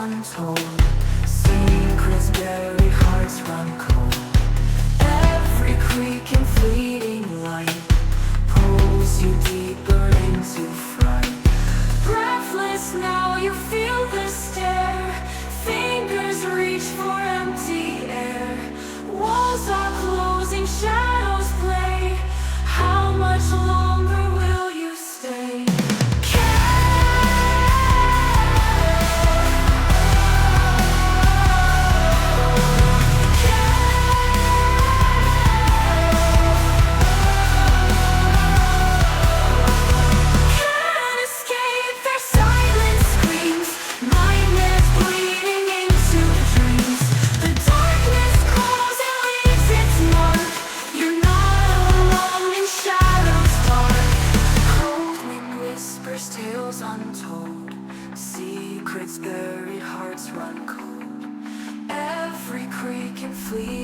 untold. Secrets buried, hearts run cold. Every creak and fleeting light pulls you deeper into fright. Breathless now you feel the stare. Fingers reach for empty air. Walls are closing, shadows play. How much longer will you stay? Tales untold, secrets buried, hearts run cold. Every creak and flea